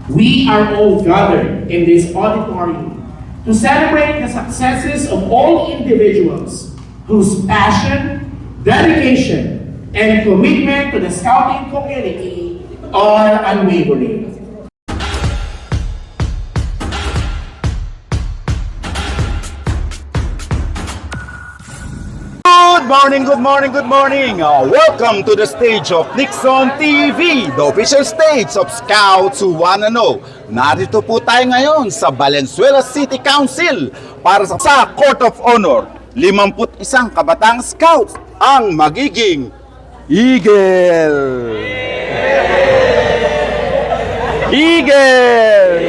We are all gathered in this auditorium to celebrate the successes of all individuals whose passion, dedication, and commitment to the Scouting community are unwavering. Good morning, good morning, good morning! Welcome to the stage of Nixon TV, the official stage of Scouts who wanna know. Narito po tayo ngayon sa Valenzuela City Council para sa Court of Honor. 51 kabatang Scouts ang magiging Eagle! Eagle!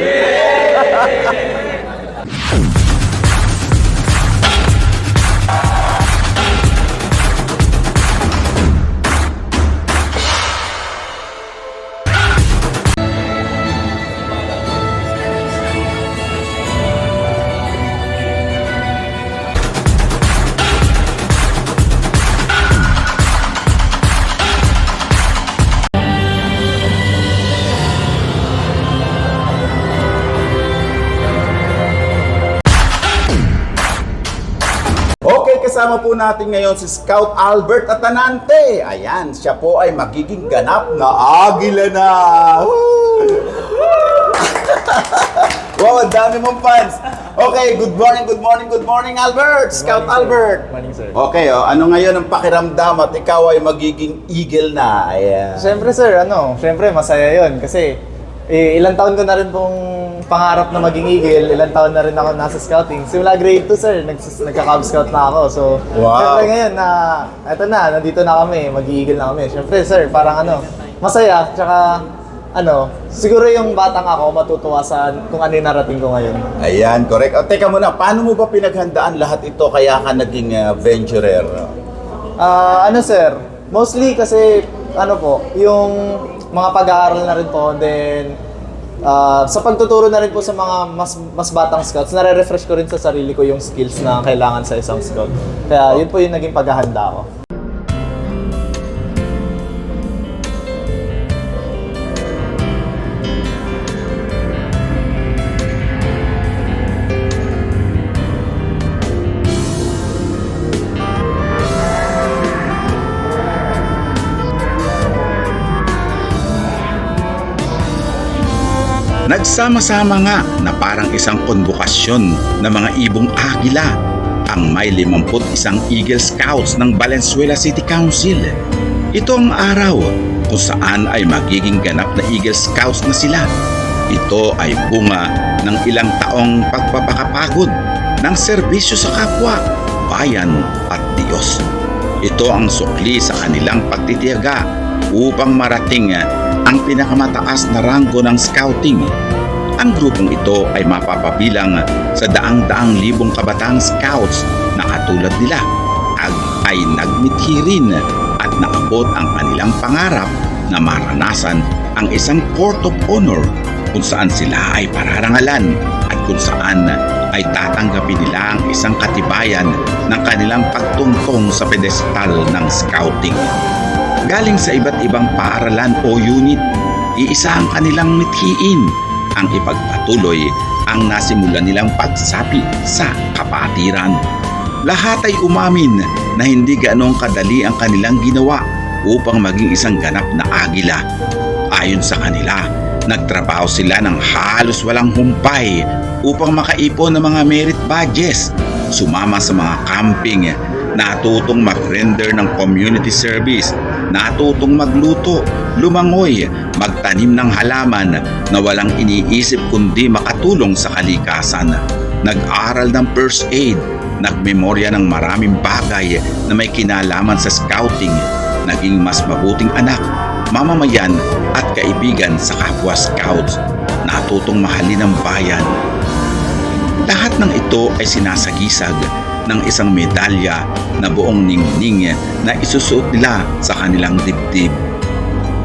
Kasama po natin ngayon si Scout Albert Atanante. Ayan, siya po ay magiging ganap na agila na. Wow, ang dami mong fans. Okay, good morning Albert. Scout Albert. Good morning, sir. Okay, ano ngayon ang pakiramdam at ikaw ay magiging eagle na? Ayan. Siyempre, sir, siyempre masaya yun kasi ilang taon ko na rin pong pangarap na maging eagle, ilang taon na rin ako nasa scouting. Simula grade 2, sir, nagka-cub scout na ako. So, wow. Siyempre ngayon nandito na kami, mag-eagle na kami. Siyempre, sir, parang masaya, tsaka siguro yung batang ako matutuwa sa kung ano yung narating ko ngayon. Ayan, correct. O, teka muna, paano mo ba pinaghandaan lahat ito kaya ka naging venturer? Sir, mostly kasi, yung mga pag-aaral na rin po, then sa pagtuturo na rin po sa mga mas batang scouts, nare-refresh ko rin sa sarili ko yung skills na kailangan sa isang scout. Kaya yun po yung naging paghahanda ko. Nagsama-sama nga na parang isang konbukasyon ng mga ibong agila ang may 51 Eagle Scouts ng Valenzuela City Council. Ito ang araw kung saan ay magiging ganap na Eagle Scouts na sila. Ito ay bunga ng ilang taong pagpapakapagod ng serbisyo sa kapwa, bayan at Diyos. Ito ang sukli sa kanilang pagtitiyaga upang marating ang pinakamataas na ranggo ng scouting. Ang grupong ito ay mapapabilang sa daang-daang libong kabataan scouts na katulad nila ay nagmithi rin at naabot ang kanilang pangarap na maranasan ang isang court of honor kung saan sila ay pararangalan at kung saan ay tatanggapin nila ang isang katibayan ng kanilang pagtungtong sa pedestal ng scouting. Galing sa iba't ibang paaralan o unit, iisa ang kanilang mithiin ang ipagpatuloy ang nasimulan nilang pagsapi sa kapatiran. Lahat ay umamin na hindi gaanong kadali ang kanilang ginawa upang maging isang ganap na agila. Ayon sa kanila, nagtrabaho sila ng halos walang humpay upang makaipon ng mga merit badges, sumama sa mga camping, natutong mag-render ng community service, natutong magluto, lumangoy, magtanim ng halaman na walang iniisip kundi makatulong sa kalikasan. Nag-aral ng first aid, nagmemorya ng maraming bagay na may kinalaman sa scouting, naging mas mabuting anak, mamamayan at kaibigan sa kapwa scouts, natutong mahalin ang bayan. Lahat ng ito ay sinasagisag ng isang medalya na buong ningning na isusuot nila sa kanilang dibdib.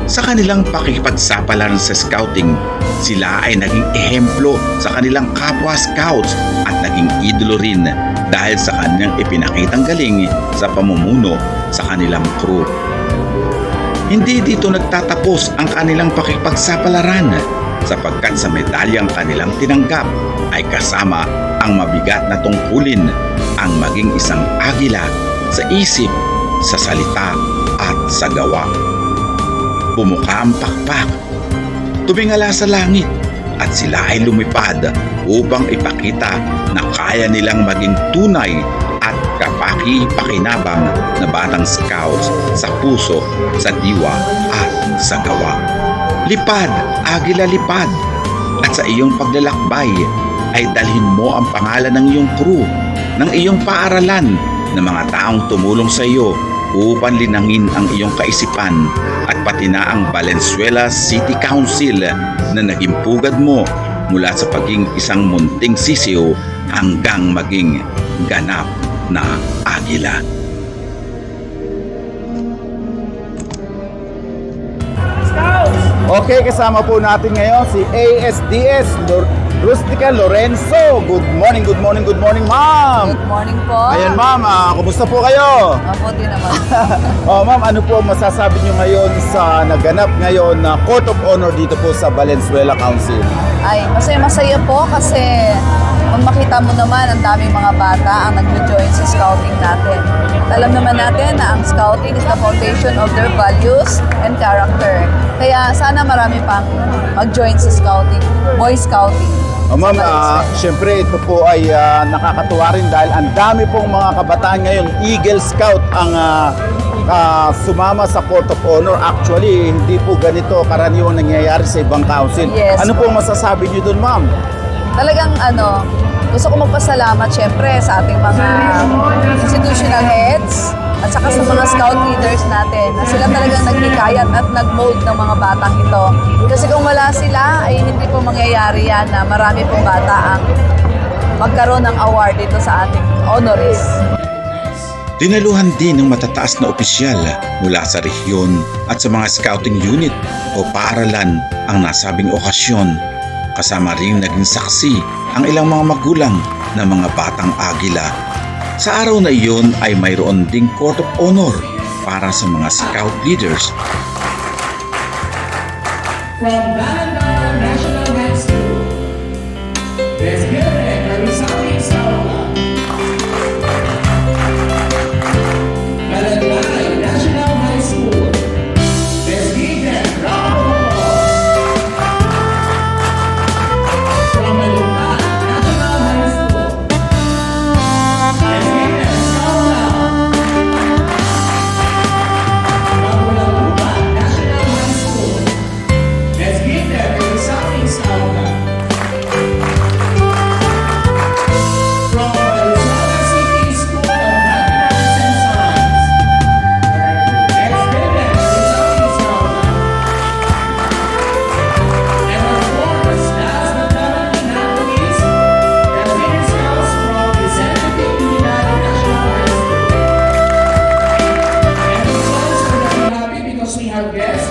Sa kanilang pakikipagsapalaran sa scouting, sila ay naging ehemplo sa kanilang kapwa scouts at naging idolo rin dahil sa kanyang ipinakitang galing sa pamumuno sa kanilang crew. Hindi dito nagtatapos ang kanilang pakikipagsapalaran. sapagkat sa medalyang kanilang tinanggap ay kasama ang mabigat na tungkulin, ang maging isang agila sa isip, sa salita at sa gawa. Bumuka ang pakpak, tumingala sa langit at sila ay lumipad upang ipakita na kaya nilang maging tunay at kapaki-pakinabang na batang scouts sa puso, sa diwa at sa gawa. Lipad, agila lipad, at sa iyong paglalakbay ay dalhin mo ang pangalan ng iyong crew, ng iyong paaralan, ng mga taong tumulong sa iyo upang linangin ang iyong kaisipan at pati na ang Valenzuela City Council na naging pugad mo mula sa paging isang munting sisiw hanggang maging ganap na agila. Okay, kasama po natin ngayon si ASDS Rustica Lorenzo. Good morning, good morning, good morning, ma'am. Good morning po. Ayan, ma'am, kumusta po kayo? Mabuti naman. Oh, ma'am, ano po ang masasabi nyo ngayon sa naganap ngayon na Court of Honor dito po sa Valenzuela Council? Ay, masaya po kasi kung makita mo naman ang daming mga bata ang nag-join sa scouting natin. Alam naman natin na ang scouting is the foundation of their values and character. Kaya sana marami pang mag-join sa scouting, boy scouting. Oh, ma'am, syempre ito po ay nakakatuwa rin dahil ang dami pong mga kabataan ngayon, Eagle Scout ang sumama sa Court of Honor. Actually, hindi po ganito karaniwang nangyayari sa ibang council. Yes, Ano po ang masasabi niyo dun, ma'am? Talagang gusto ko magpasalamat syempre sa ating mga institutional heads at saka sa mga scout leaders natin na sila talagang nagnikayat at nag-mold ng mga batang ito. Kasi kung wala sila, ay hindi po mangyayari yan na marami pong bata ang magkaroon ng award dito sa ating honoris. Dinaluhan din ng matataas na opisyal mula sa rehiyon at sa mga scouting unit o paaralan ang nasabing okasyon. Kasama rin naging saksi ang ilang mga magulang na mga batang agila. Sa araw na iyon ay mayroon ding Court of Honor para sa mga scout leaders. From Valentine National High School, let's give it a resounding sound. Valentine National High School, let's give them a round of applause. From Valentine National High School, let's give them a sound now. From Valentine National High School, let's give them a resounding sound now. From Valenzuela City School of Mathematics and Science, let's give them a resounding sound now. And of course, last but definitely not the least, the Phoenix Scouts from Vicente United National High School. And of course, we're very happy because we have guests.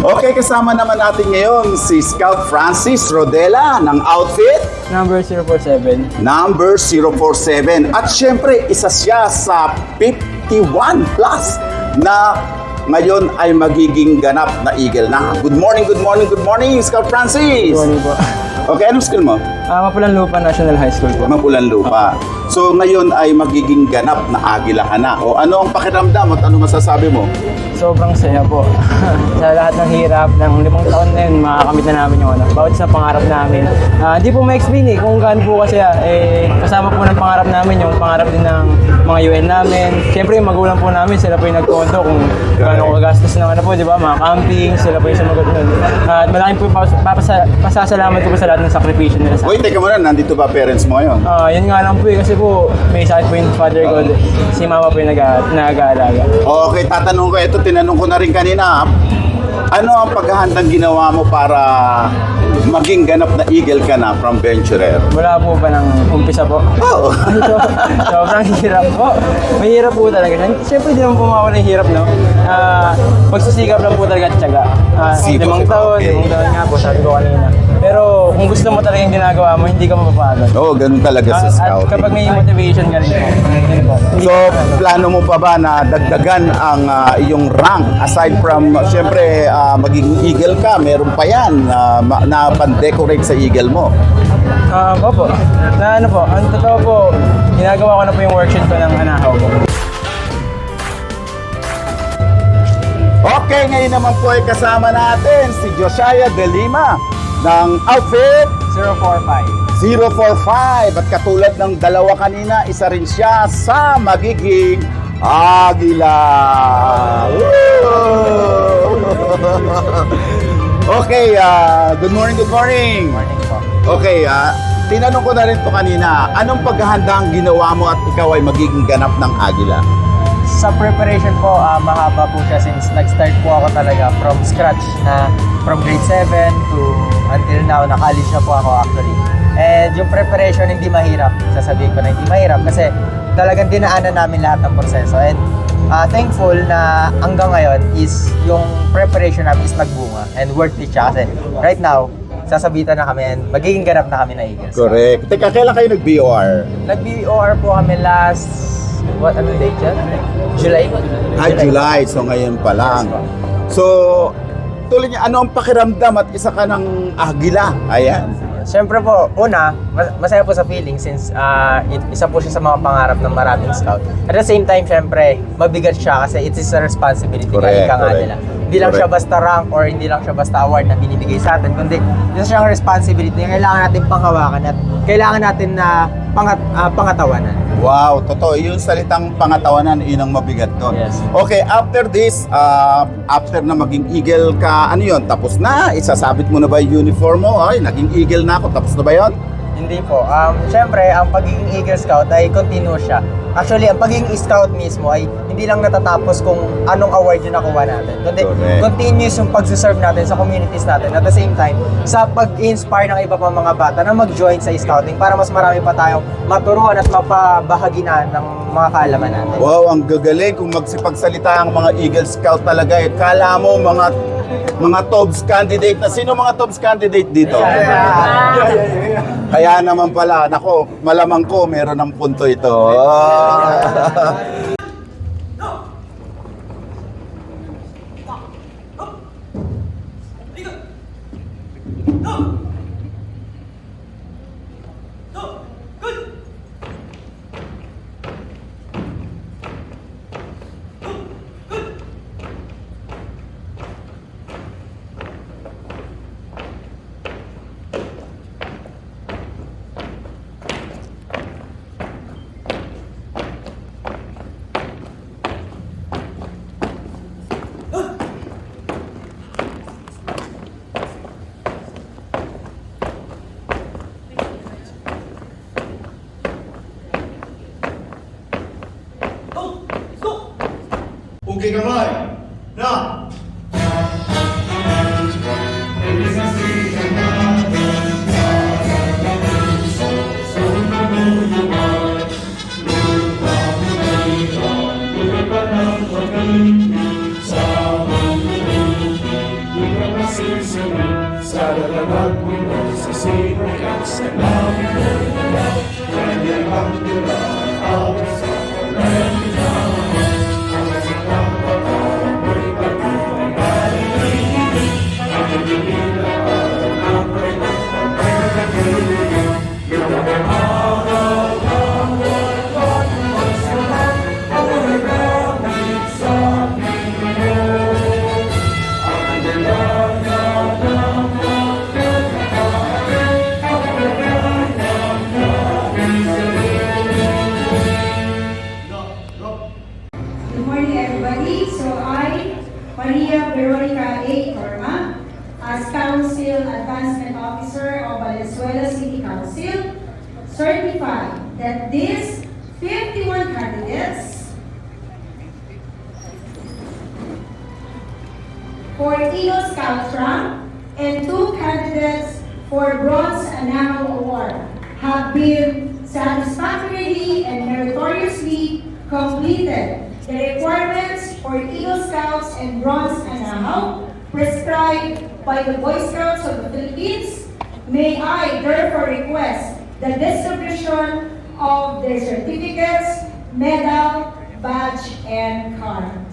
Okay, kasama naman natin ngayon si Scout Francis Rodela ng outfit Number 047. number 047. At syempre, isa siya sa 51 plus na ngayon ay magiging ganap na eagle na. Good morning, good morning, good morning, Scout Francis! Good morning po. Okay, anong skill mo? Mapulang Lupa National High School po. Mapulang lupa. So ngayon ay magiging ganap na agila ka na. O ano ang pakiramdam at ano masasabi mo? Sobrang saya po. Sa lahat ng hirap ng 5 taon na yun, makakamit na namin yung bawat isang pangarap namin. Hindi po ma-explain kung gaano po kasi kasama po ng pangarap namin, yung pangarap din ng mga UN namin. Siyempre yung magulang po namin, sila po yung nagkonto kung gaano kagastos ng di ba, mga camping, sila po yung sumagot nun. At malaking po pasasalamat ko po sa lahat ng sakripisyo nila sa Wait, teka muna, nandito ba parents mo ngayon? yun nga lang po kasi po may sakit po yung father ko. Si mama po yung nag-aalaga. Okay, tatanong ko, ito tinanong ko na rin kanina. Ano ang paghahandang ginawa mo para maging ganap na eagle ka na from venturer? Wala po ba ng umpisa po? Oo. Sobrang hirap po. Mahirap po talaga. Siyempre, di naman po mawala yung hirap, no? Pagsisikap lang po talaga at tiyaga. Sipag, 5 taon, okay. 5 taon nga po, sabi ko kanina. Pero Pero kung gusto mo talaga yung ginagawa mo, hindi ka mapapagod. Oo, ganun talaga sa At scouting. kapag may motivation ka rin po, yun po. So, plano mo pa ba na dagdagan ang iyong rank? Aside from, syempre, maging eagle ka, meron pa yan na pan-decorate sa eagle mo. Opo. Na ano po, ang totoo po, ginagawa ko na po yung worksheet ko ng anahaw ko. Okay, ngayon naman po ay kasama natin si Josiah De Lima ng outfit 045. 045. At katulad ng dalawa kanina, isa rin siya sa magiging Agila. Woo! Okay, good morning, good morning. Morning po. Okay, tinanong ko na rin to kanina, anong paghahanda ang ginawa mo at ikaw ay magiging ganap ng Agila? Sa preparation po, mahaba po siya since nag-start po ako talaga from scratch na from grade 7 to until now, na-college na po ako actually. And yung preparation hindi mahirap, sasabihin ko na hindi mahirap kasi talagang dinaanan namin lahat ng proseso. And thankful na hanggang ngayon is yung preparation namin is nagbunga and worth it siya kasi right now, sasabitan na kami and magiging ganap na kami na Eagles. Correct. Teka, kailan kayo nag-BOR? Nag-BOR po kami last, ano date yan? July? July. So ngayon pa lang. So, tuloy niya, ano ang pakiramdam at isa ka ng Agila? Ayan. Siyempre po, una, masaya po sa feeling since isa po siya sa mga pangarap ng maraming scout. At the same time, siyempre, mabigat siya kasi it is a responsibility. Correct, Ka nga correct. nila. Hindi lang siya basta rank or hindi lang siya basta award na binibigay sa atin, kundi isa siyang responsibility na kailangan natin panghawakan at kailangan natin na pangatawanan. Wow, totoo. Yung salitang pangatawanan, yun ang mabigat doon. Yes. Okay, after this, after na maging eagle ka, ano yun? Tapos na? Isasabit mo na ba yung uniform mo? Ay, naging eagle na ako. Tapos na ba yun? Hindi po. Siyempre, ang pagiging Eagle Scout ay continuous siya. Actually, ang pagiging Scout mismo ay hindi lang natatapos kung anong award yung nakuha natin. Kundi Correct. continuous yung pag-serve natin sa communities natin. At the same time, sa pag-inspire ng iba pang mga bata na mag-join sa Scouting para mas marami pa tayong maturuan at mapabahaginan ng mga kaalaman natin. Wow, ang gagaling kung magsipagsalita ang mga Eagle Scout talaga. Kala mo mga TOBS candidate na. Sino mga TOBS candidate dito? Kaya naman pala, nako, malamang ko meron ng punto ito. Okay, kamay. Na. Sa lalagag mo sa sino at sa labi mo, kanya ang dulaan ang sa Good morning, everybody. So I, Maria Veronica A. Torma, as Council Advancement Officer of Valenzuela City Council, certify that these 51 candidates for Eagle Scout rank and 2 candidates for Bronze Anahaw Award have been satisfactorily and meritoriously completed the requirements for Eagle Scouts and Bronze Anahaw prescribed by the Boy Scouts of the Philippines, May I therefore request the distribution of their certificates, medal, badge, and card.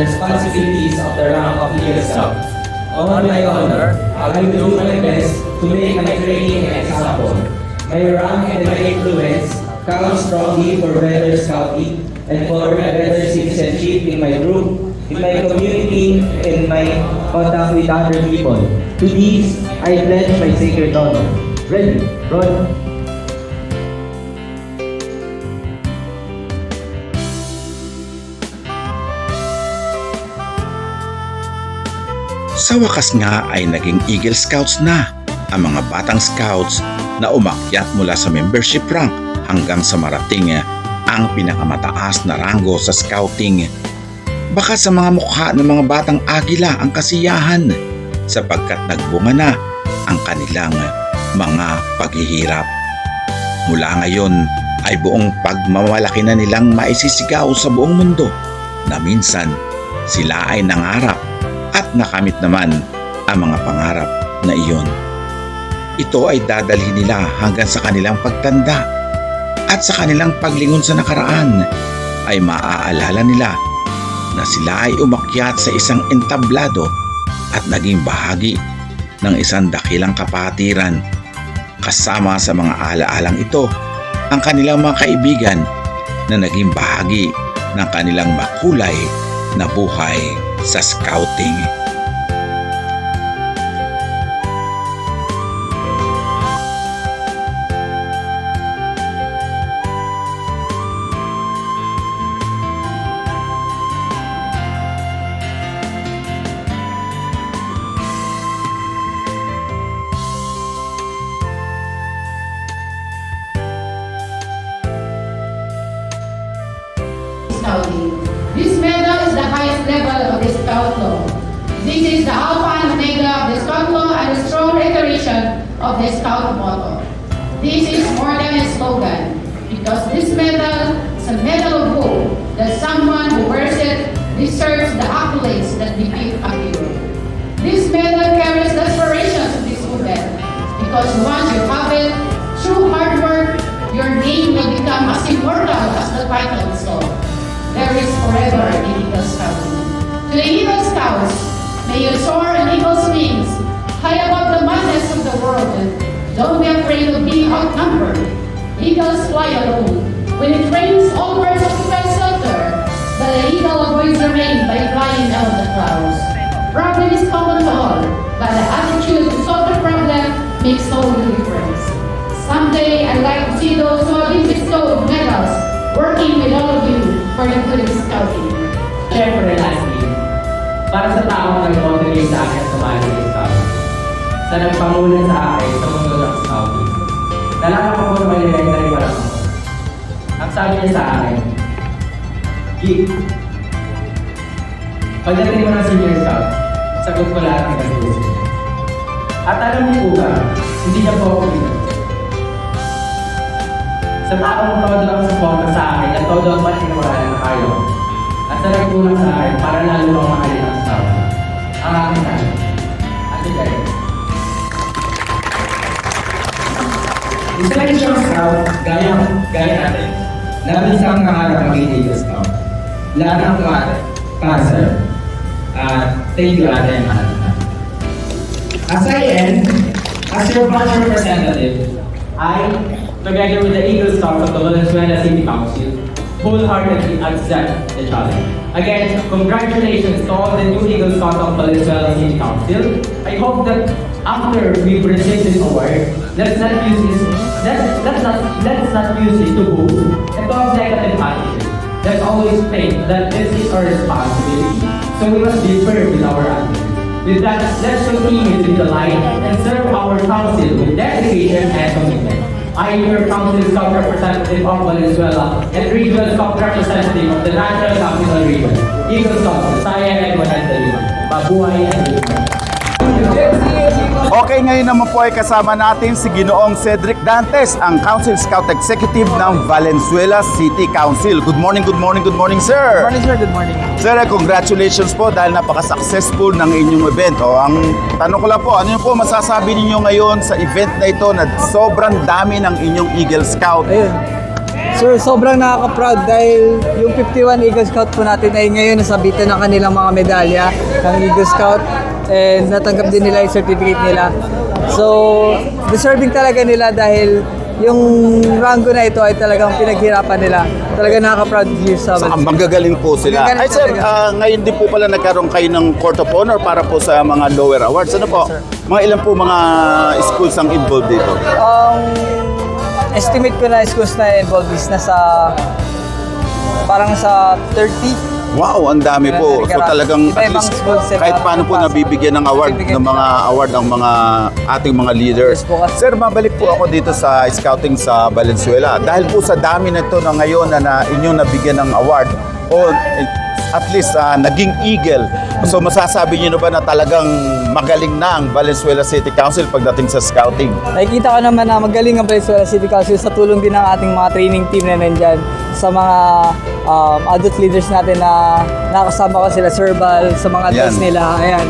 responsibilities of the rank of Eagle Scout. On my honor, I will do my best to make my training an example. My rank and my influence count strongly for better scouting and for better citizenship in my group, in my community, and my contact with other people. To these, I pledge my sacred honor. Ready, roll. Sa wakas nga ay naging Eagle Scouts na ang mga batang scouts na umakyat mula sa membership rank hanggang sa marating ang pinakamataas na ranggo sa scouting. Baka sa mga mukha ng mga batang agila ang kasiyahan sapagkat nagbunga na ang kanilang mga paghihirap. Mula ngayon ay buong pagmamalaki na nilang maisisigaw sa buong mundo na minsan sila ay nangarap at nakamit naman ang mga pangarap na iyon. Ito ay dadalhin nila hanggang sa kanilang pagtanda at sa kanilang paglingon sa nakaraan ay maaalala nila na sila ay umakyat sa isang entablado at naging bahagi ng isang dakilang kapatiran. Kasama sa mga alaalang ito ang kanilang mga kaibigan na naging bahagi ng kanilang makulay na buhay sa scouting. Scouting. This medal is the highest level of the Scout law. This is the alpha and omega of the Scout law and a strong reiteration of the Scout motto. This is more than a slogan, because this medal is a medal of hope that someone who wears it deserves the accolades that defeat a hero. This medal carries the aspirations of this movement, because once you have it, through hard work, your name will become as immortal as the title itself. There is forever in Eagle Scouting. To the Eagle Scouts, may you soar on eagle's wings, high above the madness of the world. Don't be afraid of being outnumbered. Eagles fly alone. When it rains, all birds occupy shelter, but the eagle avoids the rain by flying out of the clouds. Problem is common to all, but the attitude to solve the problem makes all the difference. Someday, I'd like to see those who have been bestowed medals working with all of you for the good of Scouting. Siyempre, lastly, para sa taong nag-motivate sa akin sa mga Scout, sa nagpangunan sa akin sa mundo ng Scouting. Nalaman ko po na may elementary pa lang ako. Ang sabi niya sa akin, Geek, pagdating mo ng senior Scout, sagot ko lahat ng gagawin. At alam niyo po ba, hindi niya po ako binag. Sa taong todo ang suporta sa akin at todo ang matiniwala na kayo. At sa nagtulong sa akin para lalo pang mahalin ang Scout. Ang aking tayo. Ate Jai. Isa lang siyang Scout, gaya natin. Nabisang nangarap maging Eagle Scout. Lahat ng tuwate, cancer. Thank you, Ate and Ate. As I end, as your branch representative, I, together with the Eagle Scouts of the Valenzuela City Council, wholeheartedly accept the challenge. Again, congratulations to all the new Eagle Scouts of Valenzuela City Council. I hope that after we've received this award, let's not use it to boost and to have negative attitude. Let's always think that this is our responsibility. So we must be fair with our attitude. With that, let's continue to be the light and serve our council with dedication and commitment. I am your council Scout representative of Valenzuela and regional Scout representative of the National Capital Region, Eagle Scouts, Visayas and Manila. Mabuhay and Luzon. Okay, ngayon naman po ay kasama natin si Ginoong Cedric Dantes, ang Council Scout Executive ng Valenzuela City Council. Good morning, good morning, good morning, sir. Good morning, sir. Good morning. Sir, congratulations po dahil napaka-successful ng inyong event. Ang tanong ko lang po, ano po masasabi ninyo ngayon sa event na ito na sobrang dami ng inyong Eagle Scout? Ayun. Sir, sobrang nakaka-proud dahil yung 51 Eagle Scout po natin ay ngayon nasabitan ng kanilang mga medalya ng Eagle Scout and natanggap din nila yung certificate nila. So, deserving talaga nila dahil yung rango na ito ay talagang pinaghirapan nila. Talagang nakaka-proud here sa Valenzuela. Magagaling po sila. Ay sir, ngayon din po pala nagkaroon kayo ng Court of Honor para po sa mga lower awards. Ano po? Mga ilan po mga schools ang involved dito? Estimate ko na schools na involved is nasa parang sa 30. Wow, ang dami po. So talagang at least kahit paano po nabibigyan ng award ang mga ating mga leaders. Sir, mabalik po ako dito sa scouting sa Valenzuela. Dahil po sa dami na ito na ngayon na inyong nabigyan ng award o at least naging Eagle. So masasabi niyo na ba na talagang magaling na ang Valenzuela City Council pagdating sa scouting? Nakikita ko naman na magaling ang Valenzuela City Council sa tulong din ng ating mga training team na nandyan, sa mga adult leaders natin na nakasama ko sila, Sir Val, sa mga adults nila. Ayan.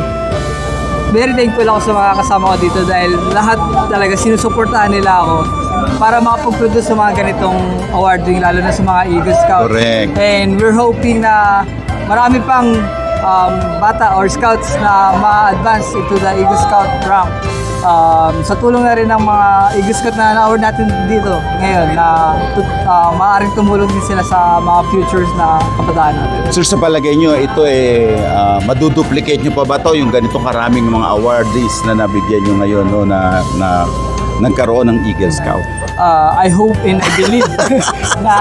Very thankful ako sa mga kasama ko dito dahil lahat talaga sinusuportahan nila ako para makapag-produce sa mga ganitong awarding, lalo na sa mga Eagle Scouts. Correct. And we're hoping na marami pang bata or scouts na ma-advance into the Eagle Scout rank. Sa tulong na rin ng mga Eagle Scout na na-award natin dito ngayon na maaaring tumulong din sila sa mga futures na kabataan natin. Sir, sa palagay nyo, ito maduduplicate nyo pa ba ito yung ganitong karaming mga awardees na nabigyan nyo ngayon na nagkaroon ng Eagle Scout? I hope and I believe na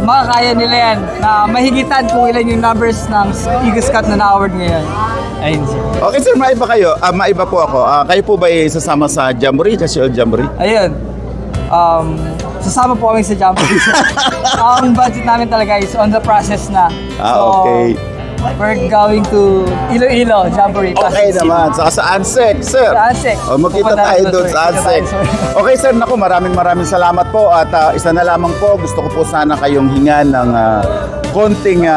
makakaya nila yan, na mahigitan kung ilan yung numbers ng Eagle Scout na na-award ngayon. Ayun, sir. Okay sir, maiba po ako. Kayo po ba sasama sa Jamboree, National Jamboree? Ayun. sasama po kami sa Jamboree. Ang budget namin talaga is on the process na. Okay. We're going to Iloilo Jamboree. Okay naman. Saka sa ANSEC, sir. Sa ANSEC. O, magkita Pupunta tayo natin doon doon, sa sir. ANSEC. Kita tayo, sir. Okay, sir. Naku, maraming salamat po. At isa na lamang po, gusto ko po sana kayong hingan ng konting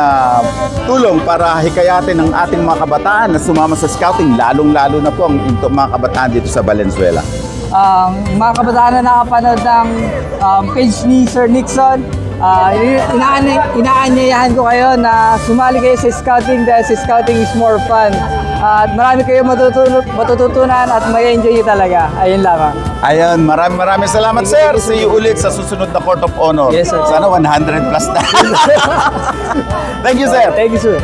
tulong para hikayatin ng ating mga kabataan na sumama sa scouting. Lalong-lalo na po ang mga kabataan dito sa Valenzuela. Mga kabataan na nakapanood ng page ni Sir Nixon, inaanyayahan ko kayo na sumali kayo sa scouting dahil sa scouting is more fun. At marami kayo matututunan at may enjoy nyo talaga. Ayun lamang. Ayun, maraming salamat, sir. See you ulit sa susunod na Court of Honor. Yes, sir. Sana 100 plus na. Thank you, sir. Thank you, sir.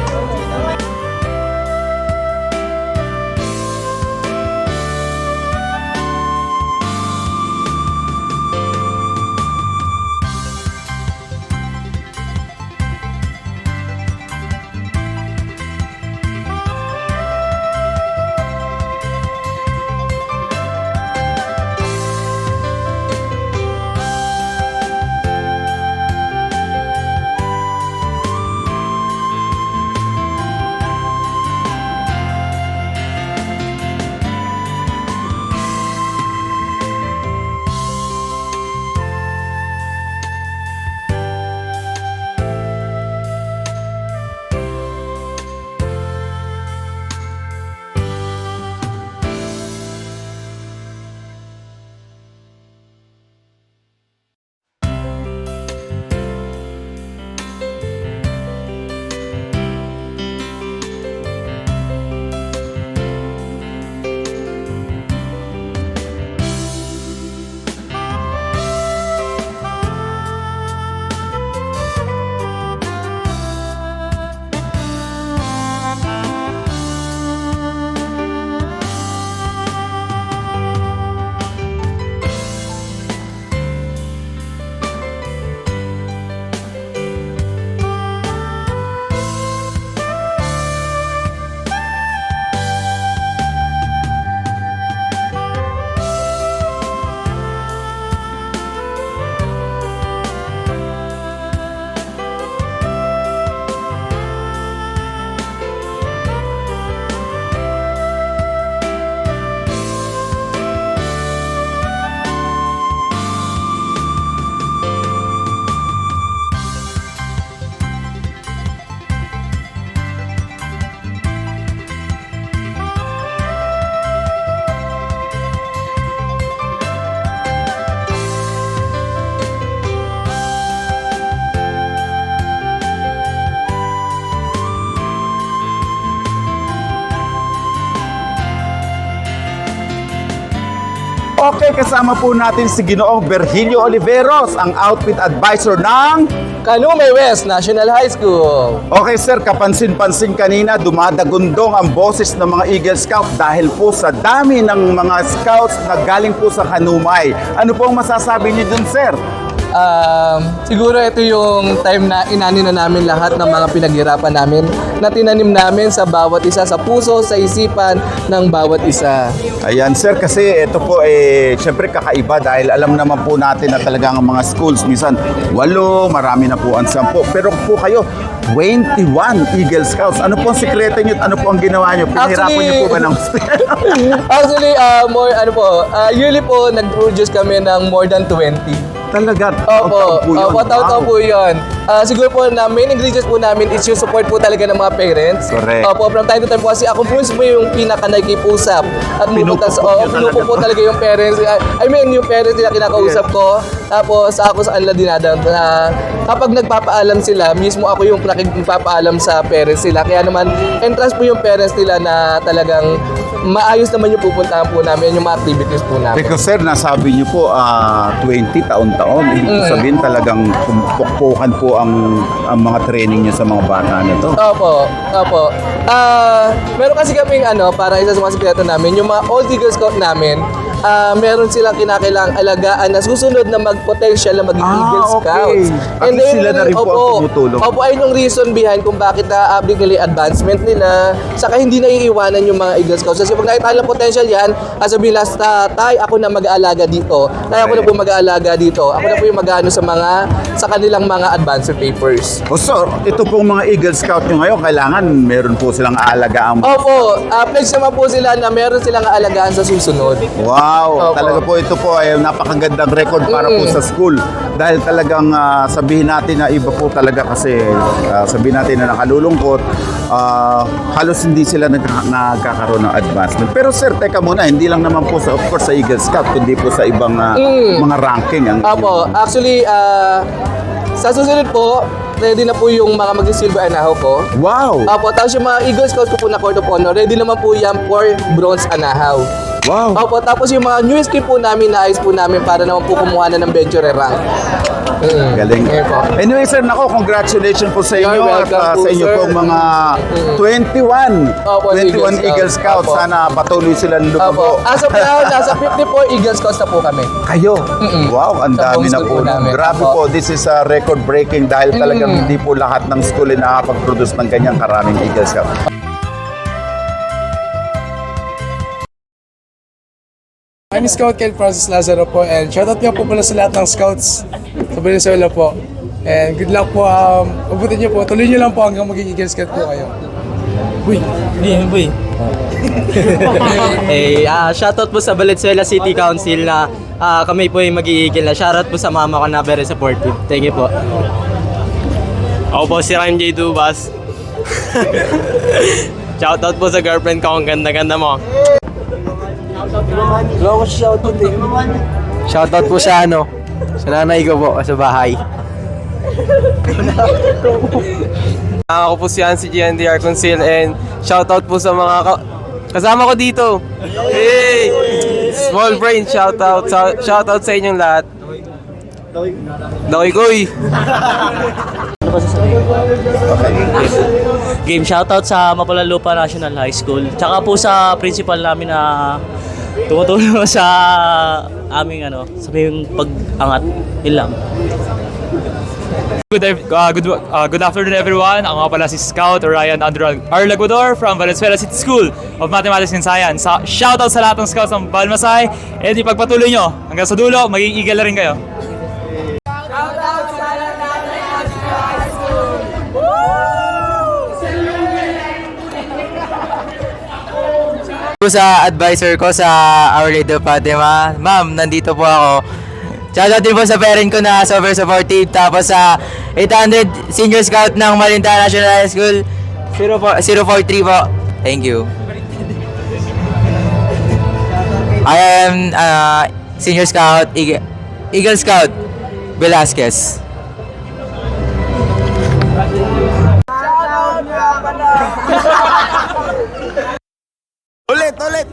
Okay, kasama po natin si Ginoong Virgilio Oliveros, ang outfit advisor ng Calume West National High School. Okay sir, kapansin-pansin kanina, dumadagundong ang boses ng mga Eagle Scout dahil po sa dami ng mga scouts na galing po sa Kanumay. Ano po ang masasabi niyo dun, sir? Siguro ito yung time na inani na namin lahat ng mga pinaghirapan namin na tinanim namin sa bawat isa, sa puso, sa isipan ng bawat isa. Ayan sir, kasi ito po syempre kakaiba dahil alam naman po natin na talagang ang mga schools minsan 8, marami na po ang 10. Pero po kayo, 21 Eagle Scouts. Ano po ang sikreto niyo? Ano po ang ginawa niyo? Pinahirapan niyo po ba ng Actually, yearly po nag-produce kami ng more than 20. Talaga? Opo, taon-taon po yun. Siguro po na main ingredients po namin is yung support po talaga ng mga parents. Correct. Opo, from time to time po kasi ako po yung pinaka-nakikipusap at pinupo po talaga yung parents. I mean, yung parents nila kinakausap ko. Tapos ako sa kanila dinadaan na kapag nagpapaalam sila, mismo ako yung nagpapaalam sa parents nila. Kaya naman, entrance po yung parents nila na talagang maayos naman yung pupuntahan po namin, yung mga activities po namin. Because sir, nasabi niyo po 20 taon-taon. Ibig sabihin talagang pukpukan po ang mga training niyo sa mga bata na to. Opo. Meron kasi kaming para isa sa mga sikreto namin, yung mga Old Eagle Scout namin, meron silang kinakailangang alagaan na susunod na mag-potential na maging Eagle Scouts. At sila na rin po ang tumutulong. Opo, ayun yung reason behind kung bakit na-update nila yung advancement nila. Saka hindi na iiwanan yung mga Eagle Scouts. Kasi pag nakita nilang potential yan, sabihin last tay, ako na mag-aalaga dito. Tay, ako na po mag-aalaga dito. Ako na po yung mag-ano sa kanilang mga advancement papers. So, ito pong mga Eagle Scout nyo ngayon, kailangan meron po silang aalagaan. Opo, pledge naman po sila na meron silang aalagaan sa susunod. Wow, Opo. talaga po ito po ay napakagandang record para po sa school. Dahil talagang sabihin natin na iba po talaga kasi sabihin natin na nakalulungkot, halos hindi sila nagkakaroon ng advancement. Pero sir, teka muna, hindi lang naman po sa, of course, sa Eagle Scout, kundi po sa ibang mga ranking. Opo, actually, sa susunod po, ready na po yung mga mag-silver anahaw ko. Wow! Opo, tapos yung mga Eagle Scouts ko po na Court of Honor, ready naman po yan for bronze anahaw. Wow! Opo, tapos yung mga newest key po namin, naayos po namin para naman po kumuha na ng venture rank. Galing. Anyway, sir, nako, congratulations po sa inyo at sa inyo pong mga 21 Eagle Scouts. Sana patuloy sila ng lumago. As of now, nasa 54 Eagle Scouts na po kami. Kayo? Wow, ang Sa dami na homeschool po. namin. Grabe po, this is a record breaking dahil talagang hindi po lahat ng school ay nakapag-produce ng ganyang karaming Eagle Scouts. I'm Scout Kel Francis Lazaro po and shoutout nga po pala sa lahat ng Scouts sa Venezuela po. And good luck po, abutin niyo po, tuloy niyo lang po hanggang maging Eagle Scout po kayo. Uy, hindi, shoutout po sa Valenzuela City Council na kami po yung mag-iigil na. Shoutout po sa mama ko na very supportive. Thank you po. Ako po si Ryan J. Dubas. Shoutout po sa girlfriend ko, ang ganda-ganda mo. Shoutout po sa sa nanay ko po, sa bahay. Ako po si Ansi GNDR Consil and shoutout po sa mga kasama ko dito. Hey! Small brain shoutout sa inyong lahat. Doy Koy. Game shoutout sa Mapalalupa National High School. Tsaka po sa principal namin na tumutulong sa aming sa aming pag-angat. Yun lang. Good afternoon everyone. Ako nga pala si Scout Ryan Andrew Arlaguador from Valenzuela City School of Mathematics and Science. Shoutout sa lahat ng Scouts ng Balmasay. And ipagpatuloy nyo hanggang sa dulo, magiging eagle na rin kayo. Sa advisor ko sa Our Lady of Fatima, ma'am, nandito po ako. Shoutout din po sa parent ko na super supportive. Tapos sa 800 Senior Scout ng Malinta National High School, 043 po. Thank you. I am Senior Scout, Eagle Scout, Velasquez.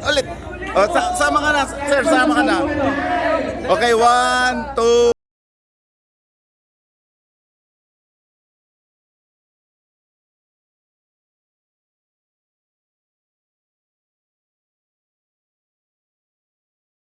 Ulit. O, sama ka na, sir, sama ka na. Okay, 1, 2,